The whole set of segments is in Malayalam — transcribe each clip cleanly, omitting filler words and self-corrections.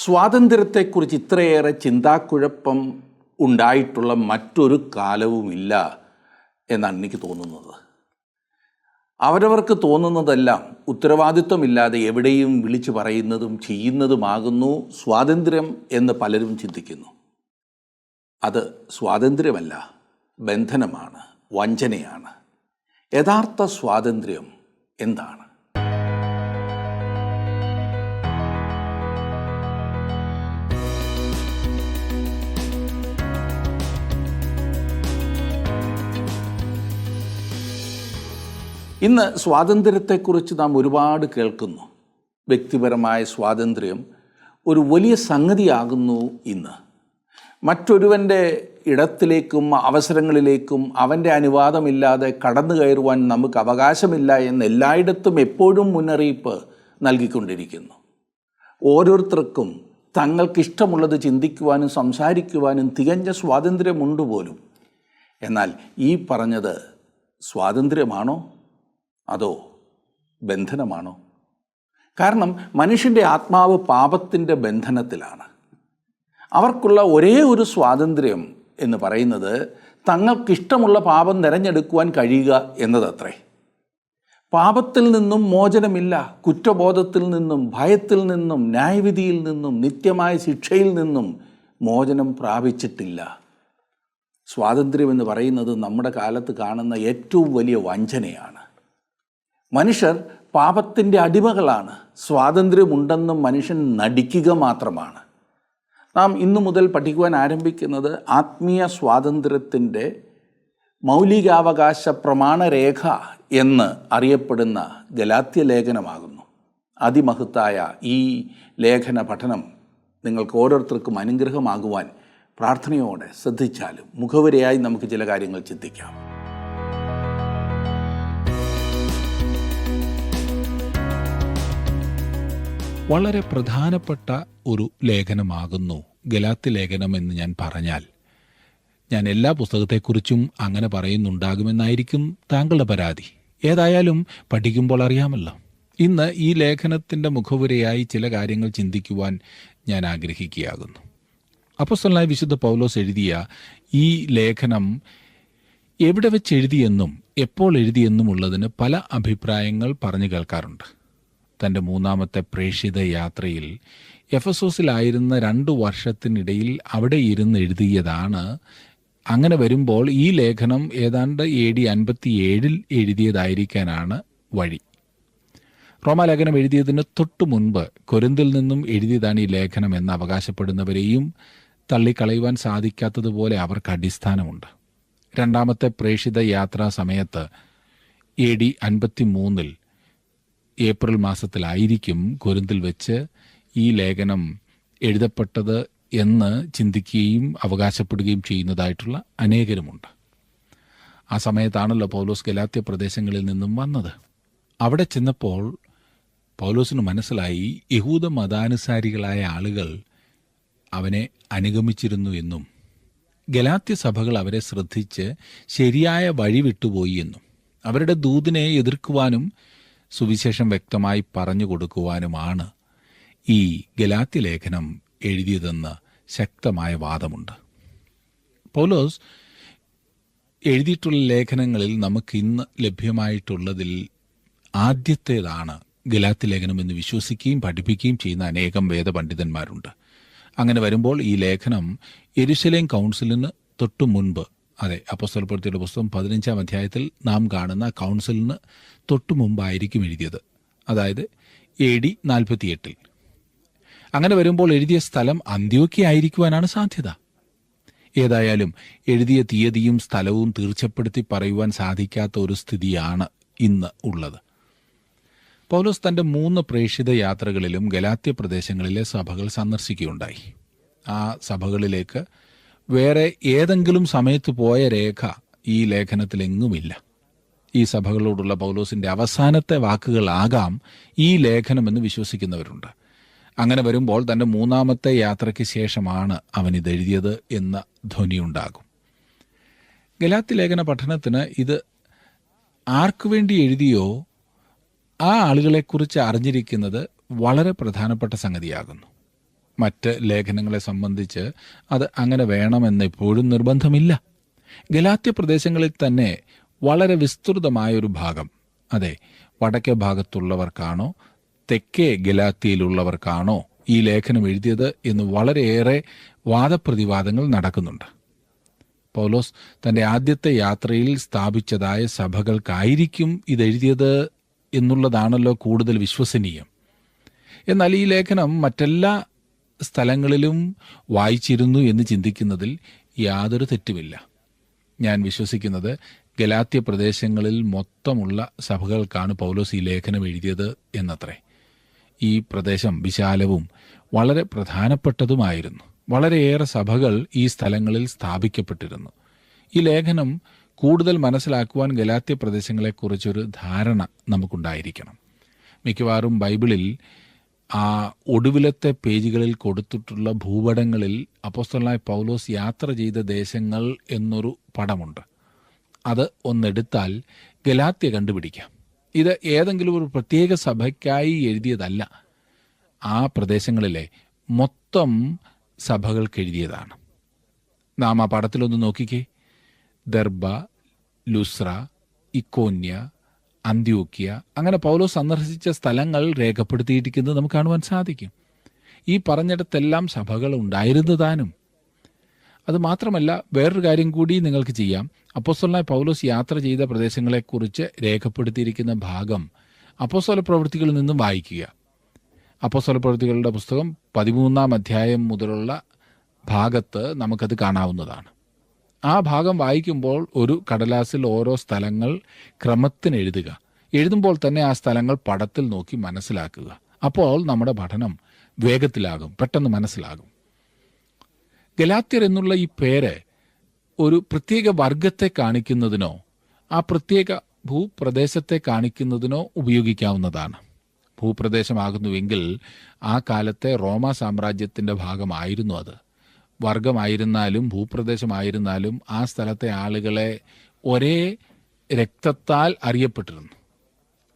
സ്വാതന്ത്ര്യത്തെക്കുറിച്ച് ഇത്രയേറെ ചിന്താക്കുഴപ്പം ഉണ്ടായിട്ടുള്ള മറ്റൊരു കാലവുമില്ല എന്നാണ് എനിക്ക് തോന്നുന്നത്. അവരവർക്ക് തോന്നുന്നതെല്ലാം ഉത്തരവാദിത്വമില്ലാതെ എവിടെയും വിളിച്ചു പറയുന്നതും ചെയ്യുന്നതുമാകുന്നു സ്വാതന്ത്ര്യം എന്ന് പലരും ചിന്തിക്കുന്നു. അത് സ്വാതന്ത്ര്യമല്ല, ബന്ധനമാണ്, വഞ്ചനയാണ്. യഥാർത്ഥ സ്വാതന്ത്ര്യം എന്താണ്? ഇന്ന് സ്വാതന്ത്ര്യത്തെക്കുറിച്ച് നാം ഒരുപാട് കേൾക്കുന്നു. വ്യക്തിപരമായ സ്വാതന്ത്ര്യം ഒരു വലിയ സംഗതിയാകുന്നു ഇന്ന്. മറ്റൊരുവൻ്റെ ഇടത്തിലേക്കും അവസരങ്ങളിലേക്കും അവൻ്റെ അനുവാദമില്ലാതെ കടന്നു കയറുവാൻ നമുക്ക് അവകാശമില്ല എന്ന് എല്ലായിടത്തും എപ്പോഴും മുന്നറിയിപ്പ് നൽകിക്കൊണ്ടിരിക്കുന്നു. ഓരോരുത്തർക്കും തങ്ങൾക്കിഷ്ടമുള്ളത് ചിന്തിക്കുവാനും സംസാരിക്കുവാനും തികഞ്ഞ സ്വാതന്ത്ര്യമുണ്ട് പോലും. എന്നാൽ ഈ പറഞ്ഞത് സ്വാതന്ത്ര്യമാണോ അതോ ബന്ധനമാണോ? കാരണം മനുഷ്യൻ്റെ ആത്മാവ് പാപത്തിൻ്റെ ബന്ധനത്തിലാണ്. അവർക്കുള്ള ഒരേ ഒരു സ്വാതന്ത്ര്യം എന്ന് പറയുന്നത് തങ്ങൾക്കിഷ്ടമുള്ള പാപം തിരഞ്ഞെടുക്കുവാൻ കഴിയുക എന്നതത്രേ. പാപത്തിൽ നിന്നും മോചനമില്ല. കുറ്റബോധത്തിൽ നിന്നും, ഭയത്തിൽ നിന്നും, ന്യായവിധിയിൽ നിന്നും, നിത്യമായ ശിക്ഷയിൽ നിന്നും മോചനം പ്രാപിച്ചിട്ടില്ല. സ്വാതന്ത്ര്യം എന്ന് പറയുന്നത് നമ്മുടെ കാലത്ത് കാണുന്ന ഏറ്റവും വലിയ വഞ്ചനയാണ്. മനുഷ്യർ പാപത്തിൻ്റെ അടിമകളാണ്. സ്വാതന്ത്ര്യമുണ്ടെന്ന് മനുഷ്യൻ നടിക്കുക മാത്രമാണ്. നാം ഇന്നു മുതൽ പഠിക്കുവാൻ ആരംഭിക്കുന്നത് ആത്മീയ സ്വാതന്ത്ര്യത്തിൻ്റെ മൗലികാവകാശ പ്രമാണരേഖ എന്ന് അറിയപ്പെടുന്ന ഗലാത്യ ലേഖനമാകുന്നു. അതിമഹത്തായ ഈ ലേഖന പഠനം നിങ്ങൾക്ക് ഓരോരുത്തർക്കും അനുഗ്രഹമാകുവാൻ പ്രാർത്ഥനയോടെ ശ്രദ്ധിച്ചാലും മുഖവരയായി നമുക്ക് ചില കാര്യങ്ങൾ ചിന്തിക്കാം. വളരെ പ്രധാനപ്പെട്ട ഒരു ലേഖനമാകുന്നു ഗലാത്യ ലേഖനം എന്ന് ഞാൻ പറഞ്ഞാൽ, ഞാൻ എല്ലാ പുസ്തകത്തെക്കുറിച്ചും അങ്ങനെ പറയുന്നുണ്ടാകുമെന്നായിരിക്കും താങ്കളുടെ പരാതി. ഏതായാലും പഠിക്കുമ്പോൾ അറിയാമല്ലോ. ഇന്ന് ഈ ലേഖനത്തിൻ്റെ മുഖവുരയായി ചില കാര്യങ്ങൾ ചിന്തിക്കുവാൻ ഞാൻ ആഗ്രഹിക്കുകയാകുന്നു. അപ്പോസ്തലനായ വിശുദ്ധ പൗലോസ് എഴുതിയ ഈ ലേഖനം എവിടെ വെച്ച് എഴുതിയെന്നും എപ്പോൾ എഴുതിയെന്നുമുള്ളതിന് പല അഭിപ്രായങ്ങൾ പറഞ്ഞു കേൾക്കാറുണ്ട്. തൻ്റെ മൂന്നാമത്തെ പ്രേക്ഷിത യാത്രയിൽ എഫെസോസിലായിരുന്ന 2 വർഷത്തിനിടയിൽ അവിടെ ഇരുന്ന് എഴുതിയതാണ്. അങ്ങനെ വരുമ്പോൾ ഈ ലേഖനം ഏതാണ്ട് AD 57 എഴുതിയതായിരിക്കാനാണ് വഴി. റോമാലേഖനം എഴുതിയതിന് തൊട്ടു മുൻപ് കൊരിന്തിൽ നിന്നും എഴുതിയതാണ് ഈ ലേഖനം എന്ന് അവകാശപ്പെടുന്നവരെയും തള്ളിക്കളയുവാൻ സാധിക്കാത്തതുപോലെ അവർക്ക് അടിസ്ഥാനമുണ്ട്. രണ്ടാമത്തെ പ്രേക്ഷിത യാത്രാ സമയത്ത് AD 53 ഏപ്രിൽ മാസത്തിലായിരിക്കും കൊരിന്തിൽ വെച്ച് ഈ ലേഖനം എഴുതപ്പെട്ടത് എന്ന് ചിന്തിക്കുകയും അവകാശപ്പെടുകയും ചെയ്യുന്നതായിട്ടുള്ള അനേകരുമുണ്ട്. ആ സമയത്താണല്ലോ പൗലോസ് ഗലാത്യ പ്രദേശങ്ങളിൽ നിന്നും വന്നത്. അവിടെ ചെന്നപ്പോൾ പൗലോസിന് മനസ്സിലായി യഹൂദ മതാനുസാരികളായ ആളുകൾ അവനെ അനുഗമിച്ചിരുന്നു എന്നും ഗലാത്യ സഭകൾ അവരെ ശ്രദ്ധിച്ച് ശരിയായ വഴി വിട്ടുപോയി എന്നും അവരുടെ ദൂതിനെ എതിർക്കുവാനും സുവിശേഷം വ്യക്തമായി പറഞ്ഞു കൊടുക്കുവാനുമാണ് ഈ ഗലാത്യ ലേഖനം എഴുതിയതെന്ന് ശക്തമായ വാദമുണ്ട്. പൗലോസ് എഴുതിയിട്ടുള്ള ലേഖനങ്ങളിൽ നമുക്ക് ഇന്ന് ലഭ്യമായിട്ടുള്ളതിൽ ആദ്യത്തേതാണ് ഗലാത്യ ലേഖനം എന്ന് വിശ്വസിക്കുകയും പഠിപ്പിക്കുകയും ചെയ്യുന്ന അനേകം വേദപണ്ഡിതന്മാരുണ്ട്. അങ്ങനെ വരുമ്പോൾ ഈ ലേഖനം യെരുശലേം കൗൺസിലിന് തൊട്ടു മുൻപ്, അതെ, അപ്പോസ്തലപ്രവൃത്തിയുടെ പുസ്തകം 15-ാം അധ്യായത്തിൽ നാം കാണുന്ന കൗൺസിലിന് തൊട്ടു മുമ്പായിരിക്കും എഴുതിയത്, അതായത് AD 48. അങ്ങനെ വരുമ്പോൾ എഴുതിയ സ്ഥലം അന്ത്യോക്യ ആയിരിക്കുവാനാണ് സാധ്യത. ഏതായാലും എഴുതിയ തീയതിയും സ്ഥലവും തീർച്ചപ്പെടുത്തി പറയുവാൻ സാധിക്കാത്ത ഒരു സ്ഥിതിയാണ് ഇന്ന് ഉള്ളത്. പൗലോസ് തൻ്റെ 3 പ്രേക്ഷിത യാത്രകളിലും ഗലാത്യ പ്രദേശങ്ങളിലെ സഭകൾ സന്ദർശിക്കുകയുണ്ടായി. ആ സഭകളിലേക്ക് വേറെ ഏതെങ്കിലും സമയത്ത് പോയ രേഖ ഈ ലേഖനത്തിലെങ്ങുമില്ല. ഈ സഭകളോടുള്ള പൗലോസിൻ്റെ അവസാനത്തെ വാക്കുകളാകാം ഈ ലേഖനമെന്ന് വിശ്വസിക്കുന്നവരുണ്ട്. അങ്ങനെ വരുമ്പോൾ തൻ്റെ 3-ാമത്തെ യാത്രയ്ക്ക് ശേഷമാണ് അവൻ ഇതെഴുതിയത് എന്ന ധ്വനിയുണ്ടാകും. ഗലാത്യ ലേഖന പഠനത്തിന് ഇത് ആർക്കു വേണ്ടി എഴുതിയോ ആ ആളുകളെക്കുറിച്ച് അറിഞ്ഞിരിക്കുന്നത് വളരെ പ്രധാനപ്പെട്ട സംഗതിയാകുന്നു. മറ്റ് ലേഖനങ്ങളെ സംബന്ധിച്ച് അത് അങ്ങനെ വേണമെന്ന് എപ്പോഴും നിർബന്ധമില്ല. ഗലാത്യ പ്രദേശങ്ങളിൽ തന്നെ വളരെ വിസ്തൃതമായൊരു ഭാഗം, അതെ, വടക്കേ ഭാഗത്തുള്ളവർക്കാണോ തെക്കേ ഗലാത്യയിലുള്ളവർക്കാണോ ഈ ലേഖനം എഴുതിയത് എന്ന് വളരെയേറെ വാദപ്രതിവാദങ്ങൾ നടക്കുന്നുണ്ട്. പൗലോസ് തൻ്റെ ആദ്യത്തെ യാത്രയിൽ സ്ഥാപിച്ചതായ സഭകൾക്കായിരിക്കും ഇതെഴുതിയത് എന്നുള്ളതാണല്ലോ കൂടുതൽ വിശ്വസനീയം. എന്നാൽ ഈ ലേഖനം മറ്റെല്ലാ സ്ഥലങ്ങളിലും വായിച്ചിരുന്നു എന്ന് ചിന്തിക്കുന്നതിൽ യാതൊരു തെറ്റുമില്ല. ഞാൻ വിശ്വസിക്കുന്നത് ഗലാത്യ പ്രദേശങ്ങളിൽ മൊത്തമുള്ള സഭകൾക്കാണ് പൗലോസ് ഈ ലേഖനം എഴുതിയത് എന്നത്രേ. ഈ പ്രദേശം വിശാലവും വളരെ പ്രധാനപ്പെട്ടതുമായിരുന്നു. വളരെയേറെ സഭകൾ ഈ സ്ഥലങ്ങളിൽ സ്ഥാപിക്കപ്പെട്ടിരുന്നു. ഈ ലേഖനം കൂടുതൽ മനസ്സിലാക്കുവാൻ ഗലാത്യ പ്രദേശങ്ങളെക്കുറിച്ചൊരു ധാരണ നമുക്കുണ്ടായിരിക്കണം. മിക്കവാറും ബൈബിളിൽ ആ ഒടുവിലത്തെ പേജുകളിൽ കൊടുത്തിട്ടുള്ള ഭൂപടങ്ങളിൽ അപ്പോസ്തലനായ പൗലോസ് യാത്ര ചെയ്ത ദേശങ്ങൾ എന്നൊരു പടമുണ്ട്. അത് ഒന്നെടുത്താൽ ഗലാത്യ കണ്ടുപിടിക്കാം. ഇത് ഏതെങ്കിലും ഒരു പ്രത്യേക സഭയ്ക്കായി എഴുതിയതല്ല. ആ പ്രദേശങ്ങളിലെ മൊത്തം സഭകൾക്ക് എഴുതിയതാണ്. നാം ആ പടത്തിലൊന്ന് നോക്കിക്കേ. ദർബ, ലുസ്ര, ഇക്കോന്യ, അന്ത്യോക്യ, അങ്ങനെ പൗലോസ് സന്ദർശിച്ച സ്ഥലങ്ങൾ രേഖപ്പെടുത്തിയിരിക്കുന്നത് നമുക്ക് കാണുവാൻ സാധിക്കും. ഈ പറഞ്ഞിടത്തെല്ലാം സഭകൾ ഉണ്ടായിരുന്നു താനും. അത് മാത്രമല്ല, വേറൊരു കാര്യം കൂടി നിങ്ങൾക്ക് ചെയ്യാം. അപ്പോസ്തലനായ പൗലോസ് യാത്ര ചെയ്ത പ്രദേശങ്ങളെക്കുറിച്ച് രേഖപ്പെടുത്തിയിരിക്കുന്ന ഭാഗം അപ്പോസ്തല പ്രവൃത്തികളിൽ നിന്നും വായിക്കുക. അപ്പോസ്തല പ്രവൃത്തികളുടെ പുസ്തകം 13-ാം അധ്യായം മുതലുള്ള ഭാഗത്ത് നമുക്കത് കാണാവുന്നതാണ്. ആ ഭാഗം വായിക്കുമ്പോൾ ഒരു കടലാസിൽ ഓരോ സ്ഥലങ്ങൾ ക്രമത്തിന് എഴുതുക. എഴുതുമ്പോൾ തന്നെ ആ സ്ഥലങ്ങൾ പടത്തിൽ നോക്കി മനസ്സിലാക്കുക. അപ്പോൾ നമ്മുടെ പഠനം വേഗത്തിലാകും, പെട്ടെന്ന് മനസ്സിലാകും. ഗലാത്യർ എന്നുള്ള ഈ പേര് ഒരു പ്രത്യേക വർഗത്തെ കാണിക്കുന്നതിനോ ആ പ്രത്യേക ഭൂപ്രദേശത്തെ കാണിക്കുന്നതിനോ ഉപയോഗിക്കാവുന്നതാണ്. ഭൂപ്രദേശമാകുന്നുവെങ്കിൽ ആ കാലത്തെ റോമാ സാമ്രാജ്യത്തിൻ്റെ ഭാഗമായിരുന്നു അത്. വർഗമായിരുന്നാലും ഭൂപ്രദേശമായിരുന്നാലും ആ സ്ഥലത്തെ ആളുകളെ ഒരേ രക്തത്താൽ അറിയപ്പെട്ടിരുന്നു.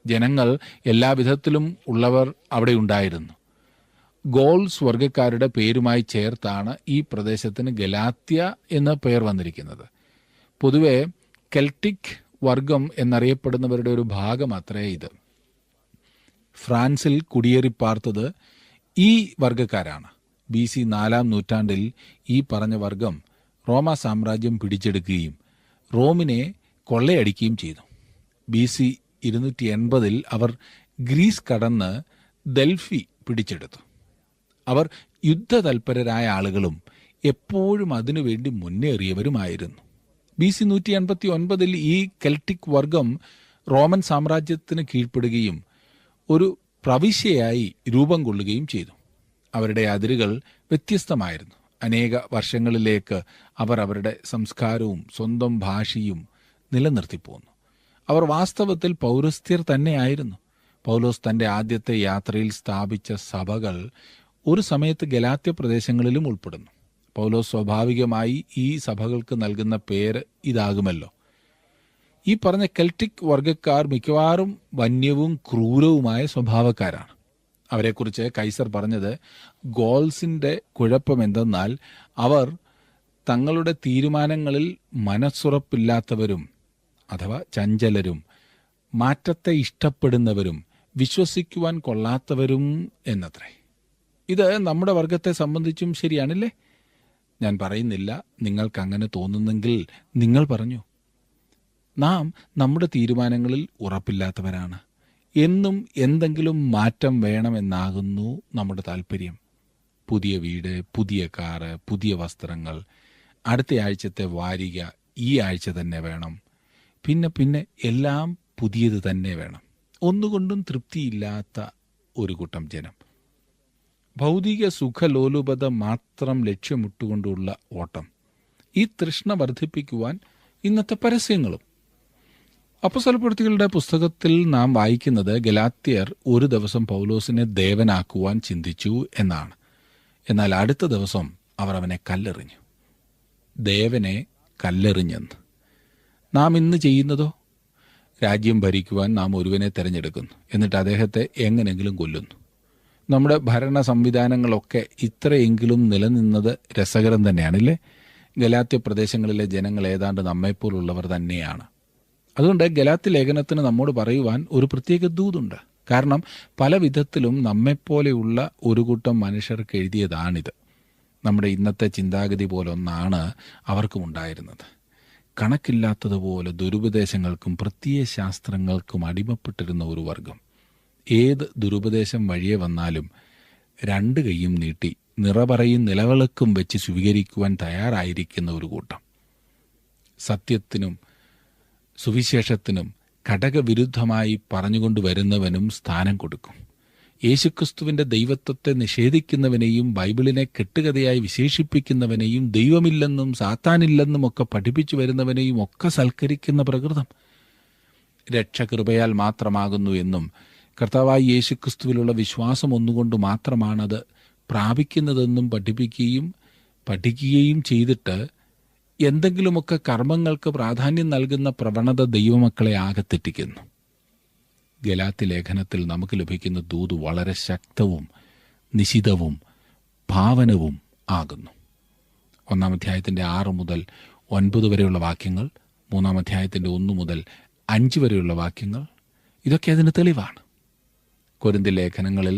ജനങ്ങൾ എല്ലാവിധത്തിലും ഉള്ളവർ അവിടെ ഉണ്ടായിരുന്നു. ഗോൾസ് വർഗക്കാരുടെ പേരുമായി ചേർത്താണ് ഈ പ്രദേശത്തിന് ഗലാത്യ എന്ന പേർ വന്നിരിക്കുന്നത്. പൊതുവെ കെൽട്ടിക് വർഗം എന്നറിയപ്പെടുന്നവരുടെ ഒരു ഭാഗം അത്രേ ഇത്. ഫ്രാൻസിൽ കുടിയേറിപ്പാർത്തത് ഈ വർഗക്കാരാണ്. BC 4-ാം നൂറ്റാണ്ടിൽ ഈ പറഞ്ഞ വർഗം റോമാ സാമ്രാജ്യം പിടിച്ചെടുക്കുകയും റോമിനെ കൊള്ളയടിക്കുകയും ചെയ്തു. BC 280-ൽ അവർ ഗ്രീസ് കടന്ന് ഡെൽഫി പിടിച്ചെടുത്തു. അവർ യുദ്ധതൽപരരായ ആളുകളും എപ്പോഴും അതിനുവേണ്ടി മുന്നേറിയവരുമായിരുന്നു. BC 189-ൽ ഈ കെൽട്ടിക് വർഗം റോമൻ സാമ്രാജ്യത്തിന് കീഴ്പ്പെടുകയും ഒരു പ്രവിശ്യയായി രൂപം കൊള്ളുകയും ചെയ്തു. അവരുടെ അതിരുകൾ വ്യത്യസ്തമായിരുന്നു. അനേക വർഷങ്ങളിലേക്ക് അവർ അവരുടെ സംസ്കാരവും സ്വന്തം ഭാഷയും നിലനിർത്തിപ്പോന്നു. അവർ വാസ്തവത്തിൽ പൗരസ്ത്യർ തന്നെയായിരുന്നു. പൗലോസ് തൻ്റെ ആദ്യത്തെ യാത്രയിൽ സ്ഥാപിച്ച സഭകൾ ഒരു സമയത്ത് ഗലാത്യ പ്രദേശങ്ങളിലും ഉൾപ്പെടുന്നു. പൗലോസ് സ്വാഭാവികമായി ഈ സഭകൾക്ക് നൽകുന്ന പേര് ഇതാകുമല്ലോ. ഈ പറഞ്ഞ കെൽട്ടിക് വർഗക്കാർ മിക്കവാറും വന്യവും ക്രൂരവുമായ സ്വഭാവക്കാരാണ്. അവരെക്കുറിച്ച് കൈസർ പറഞ്ഞത്, ഗോൾസിൻ്റെ കുഴപ്പമെന്തെന്നാൽ അവർ തങ്ങളുടെ തീരുമാനങ്ങളിൽ മനസ്സുറപ്പില്ലാത്തവരും അഥവാ ചഞ്ചലരും മാറ്റത്തെ ഇഷ്ടപ്പെടുന്നവരും വിശ്വസിക്കുവാൻ കൊള്ളാത്തവരും എന്നത്രേ. ഇത് നമ്മുടെ വർഗത്തെ സംബന്ധിച്ചും ശരിയാണില്ലേ? ഞാൻ പറയുന്നില്ല, നിങ്ങൾക്കങ്ങനെ തോന്നുന്നെങ്കിൽ നിങ്ങൾ പറഞ്ഞു. നാം നമ്മുടെ തീരുമാനങ്ങളിൽ ഉറപ്പില്ലാത്തവരാണ്. എന്നും എന്തെങ്കിലും മാറ്റം വേണമെന്നാകുന്നു നമ്മുടെ താല്പര്യം. പുതിയ വീട്, പുതിയ കാറ്, പുതിയ വസ്ത്രങ്ങൾ, അടുത്ത ആഴ്ചത്തെ വാരിക ഈ ആഴ്ച തന്നെ വേണം. പിന്നെ എല്ലാം പുതിയത് തന്നെ വേണം. ഒന്നുകൊണ്ടും തൃപ്തിയില്ലാത്ത ഒരു കൂട്ടം ജനം. ഭൗതിക സുഖലോലുപത മാത്രം ലക്ഷ്യമിട്ടുകൊണ്ടുള്ള ഓട്ടം. ഈ തൃഷ്ണ വർദ്ധിപ്പിക്കുവാൻ ഇന്നത്തെ പരസ്യങ്ങളും. അപ്പോസ്തലപ്രവൃത്തികളുടെ പുസ്തകത്തിൽ നാം വായിക്കുന്നത് ഗലാത്യർ ഒരു ദിവസം പൗലോസിനെ ദേവനാക്കുവാൻ ചിന്തിച്ചു എന്നാണ്. എന്നാൽ അടുത്ത ദിവസം അവർ അവനെ കല്ലെറിഞ്ഞു. ദേവനെ കല്ലെറിഞ്ഞെന്ന്. നാം ഇന്ന് ചെയ്യുന്നതോ? രാജ്യം ഭരിക്കുവാൻ നാം ഒരുവനെ തിരഞ്ഞെടുക്കുന്നു. എന്നിട്ട് അദ്ദേഹത്തെ എങ്ങനെങ്കിലും കൊല്ലുന്നു. നമ്മുടെ ഭരണ സംവിധാനങ്ങളൊക്കെ ഇത്രയെങ്കിലും നിലനിന്നത് രസകരം തന്നെയാണല്ലേ? ഗലാത്യ പ്രദേശങ്ങളിലെ ജനങ്ങൾ ഏതാണ്ട് നമ്മെപ്പോലുള്ളവർ തന്നെയാണ്. അതുകൊണ്ട് ഗലാത്യ ലേഖനത്തിന് നമ്മോട് പറയുവാൻ ഒരു പ്രത്യേക ദൂതുണ്ട്. കാരണം പല വിധത്തിലും നമ്മെപ്പോലെയുള്ള ഒരു കൂട്ടം മനുഷ്യർക്ക് എഴുതിയതാണിത്. നമ്മുടെ ഇന്നത്തെ ചിന്താഗതി പോലൊന്നാണ് അവർക്കും ഉണ്ടായിരുന്നത്. കണക്കില്ലാത്തതുപോലെ ദുരുപദേശങ്ങൾക്കും പ്രത്യയശാസ്ത്രങ്ങൾക്കും അടിമപ്പെട്ടിരുന്ന ഒരു വർഗം. ഏത് ദുരുപദേശം വഴിയെ വന്നാലും രണ്ട് കൈയും നീട്ടി നിറപറയും നിലവിളക്കും വെച്ച് സ്വീകരിക്കുവാൻ തയ്യാറായിരിക്കുന്ന ഒരു കൂട്ടം. സത്യത്തിനും സുവിശേഷത്തിനും ഘടകവിരുദ്ധമായി പറഞ്ഞുകൊണ്ട് വരുന്നവനും സ്ഥാനം കൊടുക്കും. യേശുക്രിസ്തുവിൻ്റെ ദൈവത്വത്തെ നിഷേധിക്കുന്നവനെയും ബൈബിളിനെ കെട്ടുകഥയായി വിശേഷിപ്പിക്കുന്നവനെയും ദൈവമില്ലെന്നും സാത്താനില്ലെന്നും ഒക്കെ പഠിപ്പിച്ചു വരുന്നവനെയും ഒക്കെ സൽക്കരിക്കുന്ന പ്രകൃതം. രക്ഷ കൃപയാൽ മാത്രമാകുന്നു എന്നും കർത്താവായ യേശുക്രിസ്തുവിലുള്ള വിശ്വാസം ഒന്നുകൊണ്ട് മാത്രമാണത് പ്രാപിക്കുന്നതെന്നും പഠിക്കുകയും ചെയ്തിട്ട് എന്തെങ്കിലുമൊക്കെ കർമ്മങ്ങൾക്ക് പ്രാധാന്യം നൽകുന്ന പ്രവണത ദൈവമക്കളെ ആകെ തെറ്റിക്കുന്നു. ഗലാത്യ ലേഖനത്തിൽ നമുക്ക് ലഭിക്കുന്ന ദൂത് വളരെ ശക്തവും നിശിതവും ഭാവനവും ആകുന്നു. 1 അധ്യായത്തിൻ്റെ 6 മുതൽ 9 വരെയുള്ള വാക്യങ്ങൾ, 3 അധ്യായത്തിൻ്റെ 1 മുതൽ 5 വരെയുള്ള വാക്യങ്ങൾ, ഇതൊക്കെ അതിന് തെളിവാണ്. കൊരിന്ത്യർ ലേഖനങ്ങളിൽ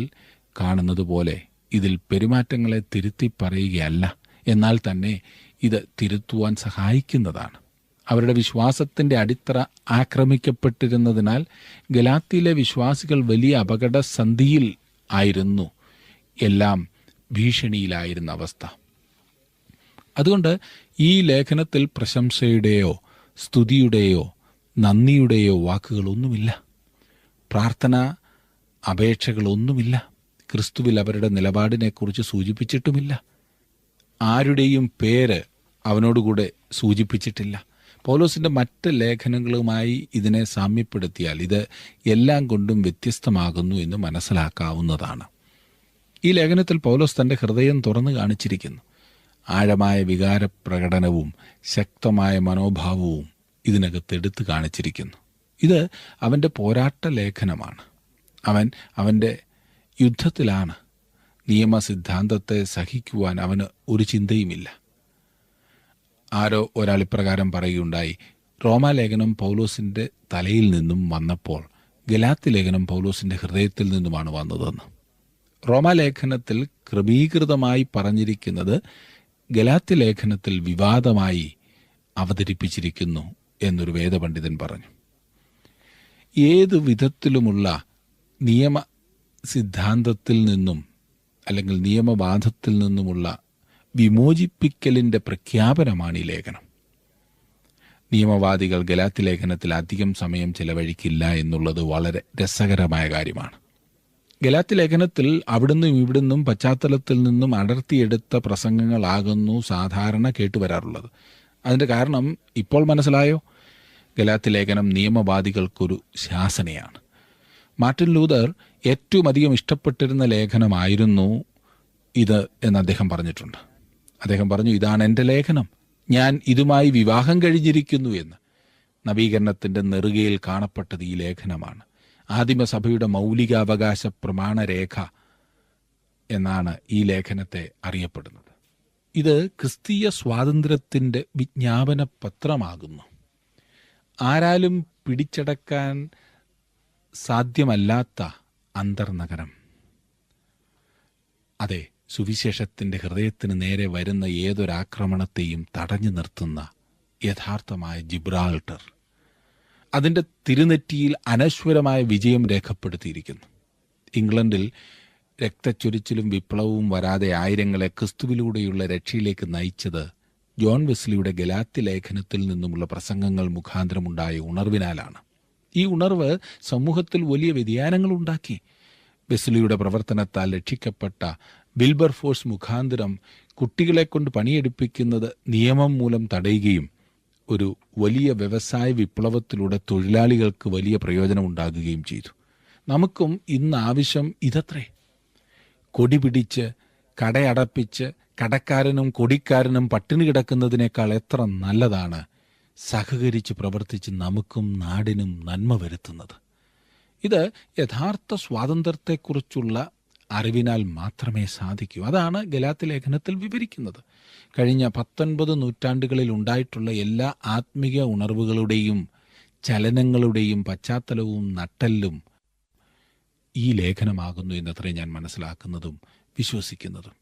കാണുന്നത് പോലെ ഇതിൽ പെരുമാറ്റങ്ങളെ തിരുത്തി പറയുകയല്ല, എന്നാൽ തന്നെ ഇത് തിരുത്തുവാൻ സഹായിക്കുന്നതാണ്. അവരുടെ വിശ്വാസത്തിൻ്റെ അടിത്തറ ആക്രമിക്കപ്പെട്ടിരുന്നതിനാൽ ഗലാത്യയിലെ വിശ്വാസികൾ വലിയ അപകടസന്ധിയിൽ ആയിരുന്നു. എല്ലാം ഭീഷണിയിലായിരുന്ന അവസ്ഥ. അതുകൊണ്ട് ഈ ലേഖനത്തിൽ പ്രശംസയുടെയോ സ്തുതിയുടെയോ നന്ദിയുടെയോ വാക്കുകളൊന്നുമില്ല. പ്രാർത്ഥന അപേക്ഷകളൊന്നുമില്ല. ക്രിസ്തുവിൽ അവരുടെ നിലപാടിനെക്കുറിച്ച് സൂചിപ്പിച്ചിട്ടുമില്ല. ആരുടെയും പേര് അവനോടുകൂടെ സൂചിപ്പിച്ചിട്ടില്ല. പൗലോസിൻ്റെ മറ്റ് ലേഖനങ്ങളുമായി ഇതിനെ സാമ്യപ്പെടുത്തിയാൽ ഇത് എല്ലാം കൊണ്ടും വ്യത്യസ്തമാകുന്നു എന്ന് മനസ്സിലാക്കാവുന്നതാണ്. ഈ ലേഖനത്തിൽ പൗലോസ് തൻ്റെ ഹൃദയം തുറന്നു കാണിച്ചിരിക്കുന്നു. ആഴമായ വികാരപ്രകടനവും ശക്തമായ മനോഭാവവും ഇതിനകത്ത് എടുത്തു കാണിച്ചിരിക്കുന്നു. ഇത് അവൻ്റെ പോരാട്ട ലേഖനമാണ്. അവൻ്റെ യുദ്ധത്തിലാണ്. നിയമസിദ്ധാന്തത്തെ സഹിക്കുവാൻ അവന് ഒരു ചിന്തയുമില്ല. ആരോ ഒരാൾ ഇപ്രകാരം പറയുകയുണ്ടായി, റോമാലേഖനം പൗലോസിൻ്റെ തലയിൽ നിന്നും വന്നപ്പോൾ ഗലാത്യ ലേഖനം പൗലോസിൻ്റെ ഹൃദയത്തിൽ നിന്നുമാണ് വന്നതെന്ന്. റോമാലേഖനത്തിൽ ക്രമീകൃതമായി പറഞ്ഞിരിക്കുന്നത് ഗലാത്യ ലേഖനത്തിൽ വിവാദമായി അവതരിപ്പിച്ചിരിക്കുന്നു എന്നൊരു വേദപണ്ഡിതൻ പറഞ്ഞു. ഏതു വിധത്തിലുമുള്ള നിയമ സിദ്ധാന്തത്തിൽ നിന്നും അല്ലെങ്കിൽ നിയമവാദത്തിൽ നിന്നുമുള്ള വിമോചിപ്പിക്കലിൻ്റെ പ്രഖ്യാപനമാണ് ഈ ലേഖനം. നിയമവാദികൾ ഗലാത്യ ലേഖനത്തിൽ അധികം സമയം ചെലവഴിക്കില്ല എന്നുള്ളത് വളരെ രസകരമായ കാര്യമാണ്. ഗലാത്യ ലേഖനത്തിൽ അവിടുന്നും ഇവിടുന്നും പശ്ചാത്തലത്തിൽ നിന്നും അടർത്തിയെടുത്ത പ്രസംഗങ്ങളാകുന്നു സാധാരണ കേട്ടുവരാറുള്ളത്. അതിൻ്റെ കാരണം ഇപ്പോൾ മനസ്സിലായോ? ഗലാത്യ ലേഖനം നിയമവാദികൾക്കൊരു ശാസനയാണ്. മാർട്ടിൻ ലൂതർ ഏറ്റവും അധികം ഇഷ്ടപ്പെട്ടിരുന്ന ലേഖനമായിരുന്നു ഇത് എന്ന് അദ്ദേഹം പറഞ്ഞിട്ടുണ്ട്. അദ്ദേഹം പറഞ്ഞു, ഇതാണ് എൻ്റെ ലേഖനം, ഞാൻ ഇതുമായി വിവാഹം കഴിഞ്ഞിരിക്കുന്നു എന്ന്. നവീകരണത്തിൻ്റെ നെറുകയിൽ കാണപ്പെട്ടത് ഈ ലേഖനമാണ്. ആദിമസഭയുടെ മൗലികാവകാശ പ്രമാണരേഖ എന്നാണ് ഈ ലേഖനത്തെ അറിയപ്പെടുന്നത്. ഇത് ക്രിസ്തീയ സ്വാതന്ത്ര്യത്തിൻ്റെ വിജ്ഞാപന പത്രമാകുന്നു. ആരാലും പിടിച്ചടക്കാൻ സാധ്യമല്ലാത്ത അന്തർനഗരം. അതെ, സുവിശേഷത്തിൻ്റെ ഹൃദയത്തിന് നേരെ വരുന്ന ഏതൊരാക്രമണത്തെയും തടഞ്ഞു നിർത്തുന്ന യഥാർത്ഥമായ ജിബ്രാൾട്ടർ. അതിൻ്റെ തിരുനെറ്റിയിൽ അനശ്വരമായ വിജയം രേഖപ്പെടുത്തിയിരിക്കുന്നു. ഇംഗ്ലണ്ടിൽ രക്തച്ചൊരിച്ചിലും വിപ്ലവവും വരാതെ ആയിരങ്ങളെ ക്രിസ്തുവിലൂടെയുള്ള രക്ഷയിലേക്ക് നയിച്ചത് ജോൺ വെസ്ലിയുടെ ഗലാത്യ ലേഖനത്തിൽ നിന്നുമുള്ള പ്രസംഗങ്ങൾ മുഖാന്തരമുണ്ടായ ഉണർവിനാലാണ്. ഈ ഉണർവ് സമൂഹത്തിൽ വലിയ വ്യതിയാനങ്ങൾ ഉണ്ടാക്കി. വെസ്ലിയുടെ പ്രവർത്തനത്താൽ രക്ഷിക്കപ്പെട്ട വിൽബർ ഫോഴ്സ് മുഖാന്തരം കുട്ടികളെ കൊണ്ട് പണിയെടുപ്പിക്കുന്നത് നിയമം മൂലം തടയുകയും ഒരു വലിയ വ്യവസായ വിപ്ലവത്തിലൂടെ തൊഴിലാളികൾക്ക് വലിയ പ്രയോജനം ഉണ്ടാകുകയും ചെയ്തു. നമുക്കും ഇന്ന് ആവശ്യം ഇതത്രേ. കൊടി പിടിച്ച് കടയടപ്പിച്ച് കടക്കാരനും കൊടിക്കാരനും പട്ടിണി കിടക്കുന്നതിനേക്കാൾ എത്ര നല്ലതാണ് സഹകരിച്ച് പ്രവർത്തിച്ച് നമുക്കും നാടിനും നന്മ വരുത്തുന്നത്. ഇത് യഥാർത്ഥ സ്വാതന്ത്ര്യത്തെക്കുറിച്ചുള്ള അറിവിനാൽ മാത്രമേ സാധിക്കൂ. അതാണ് ഗലാത്യ ലേഖനത്തിൽ വിവരിക്കുന്നത്. കഴിഞ്ഞ 19 നൂറ്റാണ്ടുകളിൽ ഉണ്ടായിട്ടുള്ള എല്ലാ ആത്മീയ ഉണർവുകളുടെയും ചലനങ്ങളുടെയും പശ്ചാത്തലവും നട്ടെല്ലും ഈ ലേഖനമാകുന്നു എന്നത്രേ ഞാൻ മനസ്സിലാക്കുന്നതും വിശ്വസിക്കുന്നതും.